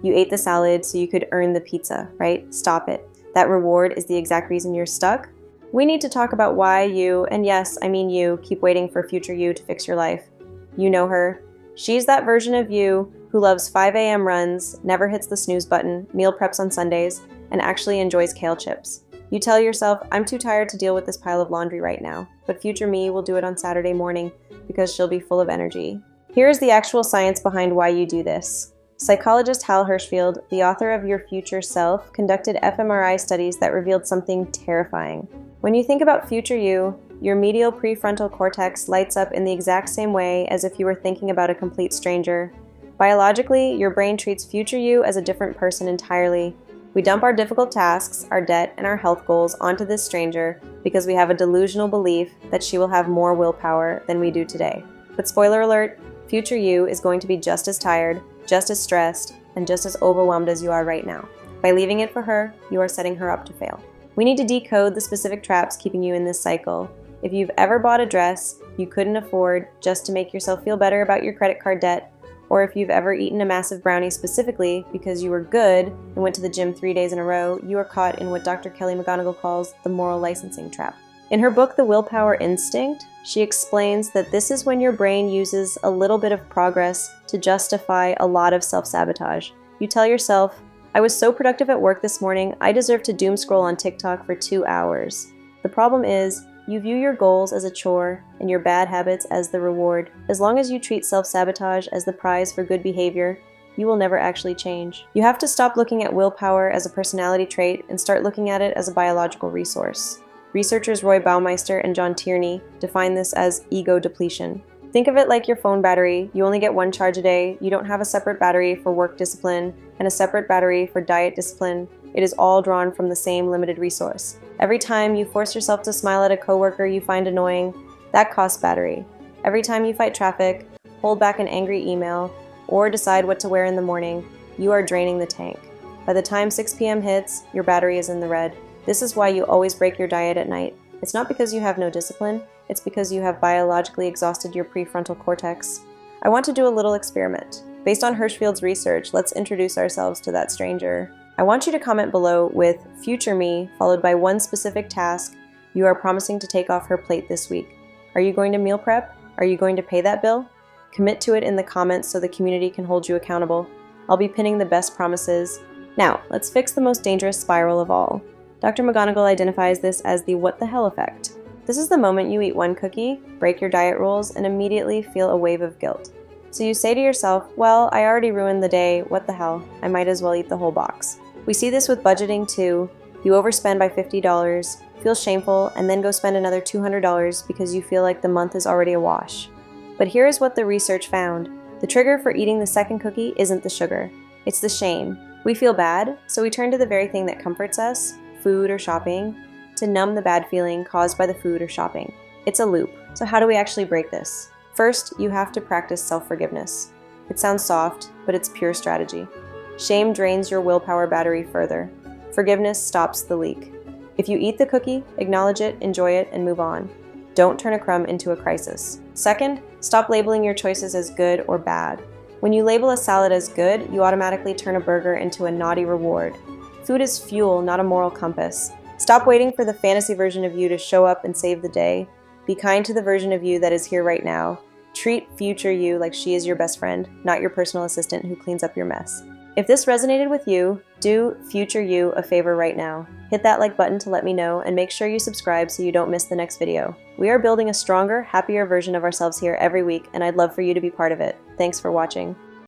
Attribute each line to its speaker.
Speaker 1: You ate the salad so you could earn the pizza, right? Stop it. That reward is the exact reason you're stuck. We need to talk about why you, and yes, I mean you, keep waiting for future you to fix your life. You know her. She's that version of you who loves 5 a.m. runs, never hits the snooze button, meal preps on Sundays, and actually enjoys kale chips. You tell yourself, I'm too tired to deal with this pile of laundry right now, but future me will do it on Saturday morning because she'll be full of energy. Here's the actual science behind why you do this. Psychologist Hal Hersfield, the author of Your Future Self, conducted fMRI studies that revealed something terrifying. When you think about future you, your medial prefrontal cortex lights up in the exact same way as if you were thinking about a complete stranger. Biologically, your brain treats future you as a different person entirely. We dump our difficult tasks, our debt, and our health goals onto this stranger because we have a delusional belief that she will have more willpower than we do today. But spoiler alert, future you is going to be just as tired, just as stressed, and just as overwhelmed as you are right now. By leaving it for her, you are setting her up to fail. We need to decode the specific traps keeping you in this cycle. If you've ever bought a dress you couldn't afford just to make yourself feel better about your credit card debt, or if you've ever eaten a massive brownie specifically because you were good and went to the gym 3 days in a row, you are caught in what Dr. Kelly McGonigal calls the moral licensing trap. In her book, The Willpower Instinct, she explains that this is when your brain uses a little bit of progress to justify a lot of self-sabotage. You tell yourself, I was so productive at work this morning, I deserve to doom scroll on TikTok for 2 hours. The problem is, you view your goals as a chore and your bad habits as the reward. As long as you treat self-sabotage as the prize for good behavior, you will never actually change. You have to stop looking at willpower as a personality trait and start looking at it as a biological resource. Researchers Roy Baumeister and John Tierney define this as ego depletion. Think of it like your phone battery. You only get one charge a day. You don't have a separate battery for work discipline and a separate battery for diet discipline. It is all drawn from the same limited resource. Every time you force yourself to smile at a coworker you find annoying, that costs battery. Every time you fight traffic, hold back an angry email, or decide what to wear in the morning, you are draining the tank. By the time 6 p.m. hits, your battery is in the red. This is why you always break your diet at night. It's not because you have no discipline, it's because you have biologically exhausted your prefrontal cortex. I want to do a little experiment. Based on Hersfield's research, let's introduce ourselves to that stranger. I want you to comment below with future me followed by one specific task you are promising to take off her plate this week. Are you going to meal prep? Are you going to pay that bill? Commit to it in the comments so the community can hold you accountable. I'll be pinning the best promises. Now, let's fix the most dangerous spiral of all. Dr. McGonigal identifies this as the what the hell effect. This is the moment you eat one cookie, break your diet rules, and immediately feel a wave of guilt. So you say to yourself, well, I already ruined the day, what the hell, I might as well eat the whole box. We see this with budgeting too. You overspend by $50, feel shameful, and then go spend another $200 because you feel like the month is already a wash. But here is what the research found. The trigger for eating the second cookie isn't the sugar, it's the shame. We feel bad, so we turn to the very thing that comforts us, food or shopping, to numb the bad feeling caused by the food or shopping. It's a loop. So how do we actually break this? First, you have to practice self-forgiveness. It sounds soft, but it's pure strategy. Shame drains your willpower battery further. Forgiveness stops the leak. If you eat the cookie, acknowledge it, enjoy it, and move on. Don't turn a crumb into a crisis. Second, stop labeling your choices as good or bad. When you label a salad as good, you automatically turn a burger into a naughty reward. Food is fuel, not a moral compass. Stop waiting for the fantasy version of you to show up and save the day. Be kind to the version of you that is here right now. Treat future you like she is your best friend, not your personal assistant who cleans up your mess. If this resonated with you, do future you a favor right now. Hit that like button to let me know, and make sure you subscribe so you don't miss the next video. We are building a stronger, happier version of ourselves here every week, and I'd love for you to be part of it. Thanks for watching.